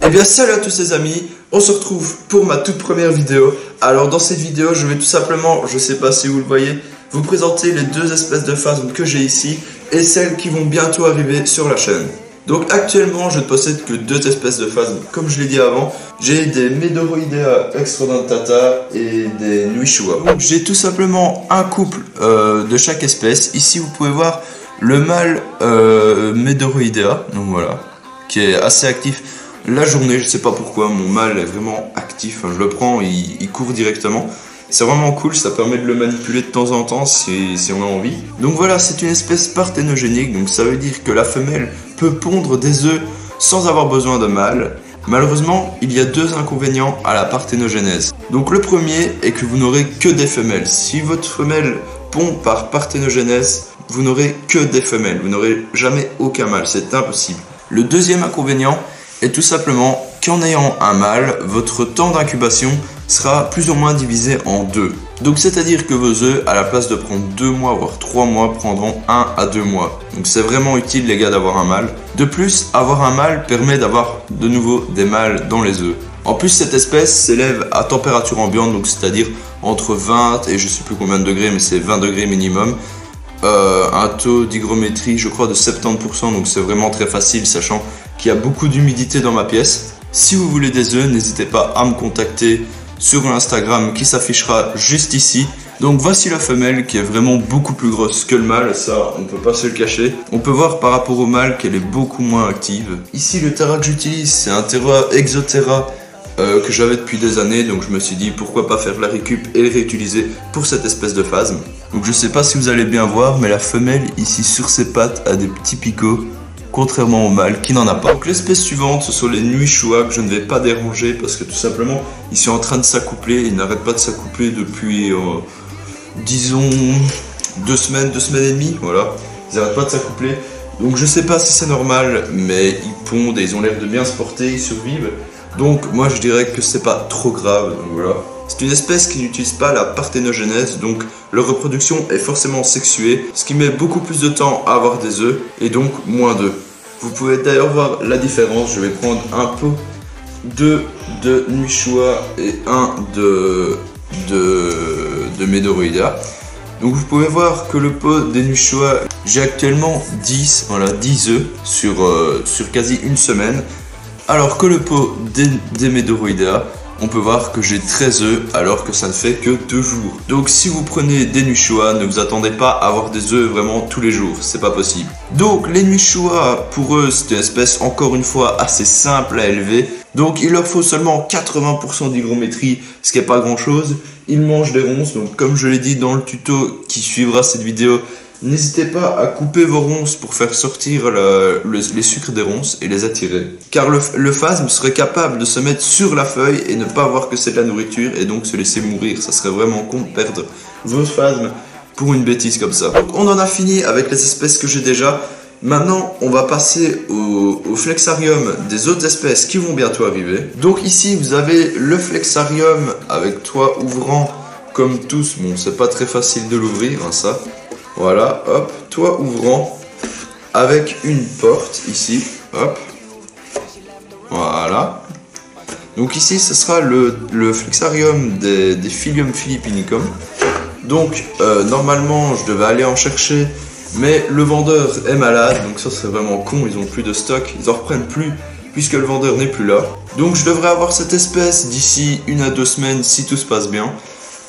Eh bien salut à tous les amis, on se retrouve pour ma toute première vidéo. Alors dans cette vidéo je vais tout simplement, je sais pas si vous le voyez, vous présenter les deux espèces de phasmes que j'ai ici et celles qui vont bientôt arriver sur la chaîne. Donc actuellement je ne possède que deux espèces de phasmes, comme je l'ai dit avant. J'ai des Medoroidea extradentata et des Nuishua. Donc j'ai tout simplement un couple de chaque espèce. Ici vous pouvez voir le mâle Medoroidea, donc voilà, qui est assez actif. La journée, je sais pas pourquoi, mon mâle est vraiment actif, je le prends, il court directement. C'est vraiment cool, ça permet de le manipuler de temps en temps si on a envie. Donc voilà, c'est une espèce parthénogénique, donc ça veut dire que la femelle peut pondre des œufs sans avoir besoin de mâle. Malheureusement, il y a deux inconvénients à la parthénogenèse. Donc le premier est que vous n'aurez que des femelles. Si votre femelle pond par parthénogenèse, vous n'aurez que des femelles, vous n'aurez jamais aucun mâle, c'est impossible. Le deuxième inconvénient est tout simplement qu'en ayant un mâle, votre temps d'incubation sera plus ou moins divisé en deux. Donc c'est-à-dire que vos œufs, à la place de prendre 2 mois voire 3 mois, prendront 1 à 2 mois. Donc c'est vraiment utile les gars d'avoir un mâle. De plus, avoir un mâle permet d'avoir de nouveau des mâles dans les œufs. En plus cette espèce s'élève à température ambiante, donc c'est-à-dire entre 20 et je sais plus combien de degrés, mais c'est 20 degrés minimum. Un taux d'hygrométrie je crois de 70%, donc c'est vraiment très facile sachant qu'il y a beaucoup d'humidité dans ma pièce. Si vous voulez des œufs, n'hésitez pas à me contacter sur l'Instagram qui s'affichera juste ici. Donc voici la femelle qui est vraiment beaucoup plus grosse que le mâle, ça on peut pas se le cacher. On peut voir par rapport au mâle qu'elle est beaucoup moins active. Ici le terrain que j'utilise c'est un terrain Exoterra que j'avais depuis des années, donc je me suis dit pourquoi pas faire la récup et le réutiliser pour cette espèce de phasme. Donc je sais pas si vous allez bien voir, mais la femelle ici sur ses pattes a des petits picots, contrairement au mâle qui n'en a pas. Donc l'espèce suivante ce sont les Nuishua que je ne vais pas déranger parce que tout simplement ils sont en train de s'accoupler, ils n'arrêtent pas de s'accoupler depuis disons 2 semaines et demie, voilà, ils n'arrêtent pas de s'accoupler. Donc je sais pas si c'est normal, mais ils pondent et ils ont l'air de bien se porter, ils survivent. Donc moi je dirais que c'est pas trop grave, donc voilà. C'est une espèce qui n'utilise pas la parthénogenèse, donc leur reproduction est forcément sexuée, ce qui met beaucoup plus de temps à avoir des œufs et donc moins d'œufs. Vous pouvez d'ailleurs voir la différence, je vais prendre un pot de Nuishua et un de Medoroidea. Donc vous pouvez voir que le pot des Nuishua, j'ai actuellement 10 œufs sur quasi une semaine. Alors que le pot des Medoroidea, on peut voir que j'ai 13 œufs alors que ça ne fait que 2 jours. Donc si vous prenez des Nuishua, ne vous attendez pas à avoir des œufs vraiment tous les jours, c'est pas possible. Donc les Nuishua, pour eux, c'est une espèce encore une fois assez simple à élever. Donc il leur faut seulement 80% d'hygrométrie, ce qui n'est pas grand chose. Ils mangent des ronces, donc comme je l'ai dit dans le tuto qui suivra cette vidéo, n'hésitez pas à couper vos ronces pour faire sortir les sucres des ronces et les attirer. Car le phasme serait capable de se mettre sur la feuille et ne pas voir que c'est de la nourriture et donc se laisser mourir. Ça serait vraiment con de perdre votre phasme pour une bêtise comme ça. Donc on en a fini avec les espèces que j'ai déjà. Maintenant on va passer au flexarium des autres espèces qui vont bientôt arriver. Donc ici vous avez le flexarium avec toit ouvrant comme tous. Bon c'est pas très facile de l'ouvrir hein, ça. Voilà, hop, toit ouvrant avec une porte ici, hop, voilà. Donc ici, ce sera le flexarium des Phyllium philippinicum. Donc normalement, je devais aller en chercher, mais le vendeur est malade, donc ça c'est vraiment con, ils ont plus de stock, ils en reprennent plus puisque le vendeur n'est plus là. Donc je devrais avoir cette espèce d'ici 1 à 2 semaines si tout se passe bien.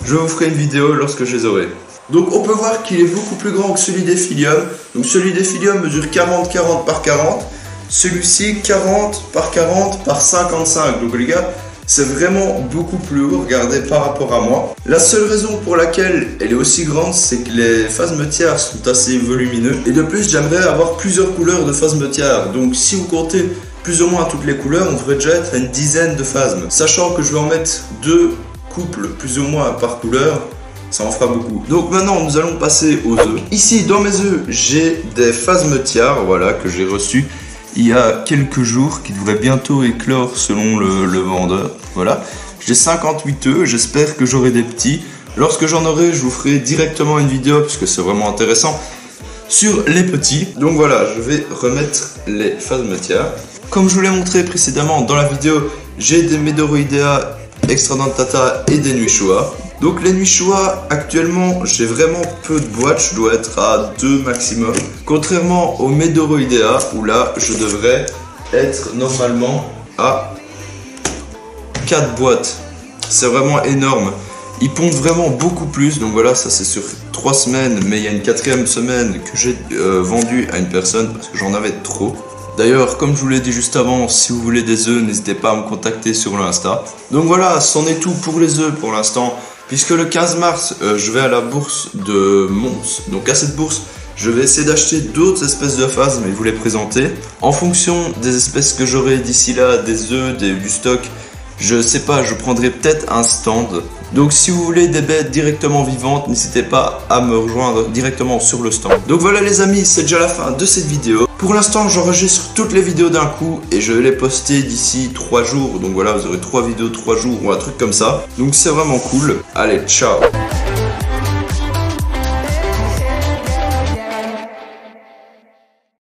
Je vous ferai une vidéo lorsque je les aurai. Donc on peut voir qu'il est beaucoup plus grand que celui des Phyllium. Donc celui des Phyllium mesure 40-40 par 40. Celui-ci 40 par 40 par 55. Donc les gars, c'est vraiment beaucoup plus haut, regardez par rapport à moi. La seule raison pour laquelle elle est aussi grande, c'est que les phasmetières sont assez volumineux. Et de plus, j'aimerais avoir plusieurs couleurs de phasmetières. Donc si vous comptez plus ou moins toutes les couleurs, on devrait déjà être à une dizaine de phasmes. Sachant que je vais en mettre 2 couples plus ou moins par couleur. Ça en fera beaucoup. Donc maintenant nous allons passer aux œufs. Ici dans mes œufs j'ai des phasmetières, voilà, que j'ai reçus il y a quelques jours, qui devraient bientôt éclore selon le vendeur. Voilà, j'ai 58 œufs, j'espère que j'aurai des petits. Lorsque j'en aurai, je vous ferai directement une vidéo puisque c'est vraiment intéressant sur les petits. Donc voilà, je vais remettre les phasmetières. comme je vous l'ai montré précédemment dans la vidéo, j'ai des Medoroidea extradentata et des Nuishoa. Donc les Nuishoa, actuellement j'ai vraiment peu de boîtes, je dois être à 2 maximum. Contrairement aux Medoroidea où là je devrais être normalement à 4 boîtes. C'est vraiment énorme. Ils pondent vraiment beaucoup plus, donc voilà, ça c'est sur 3 semaines, mais il y a une 4e semaine que j'ai vendue à une personne parce que j'en avais trop. D'ailleurs, comme je vous l'ai dit juste avant, si vous voulez des œufs, n'hésitez pas à me contacter sur l'Insta. Donc voilà, c'en est tout pour les œufs pour l'instant, puisque le 15 mars, je vais à la bourse de Mons. Donc à cette bourse, je vais essayer d'acheter d'autres espèces de phasmes et vous les présenter. En fonction des espèces que j'aurai d'ici là, des œufs, du stock, je sais pas, je prendrai peut-être un stand. Donc si vous voulez des bêtes directement vivantes, n'hésitez pas à me rejoindre directement sur le stand. Donc voilà les amis, c'est déjà la fin de cette vidéo. Pour l'instant, j'enregistre toutes les vidéos d'un coup et je vais les poster d'ici 3 jours. Donc voilà, vous aurez 3 vidéos 3 jours ou un truc comme ça. Donc c'est vraiment cool. Allez, ciao!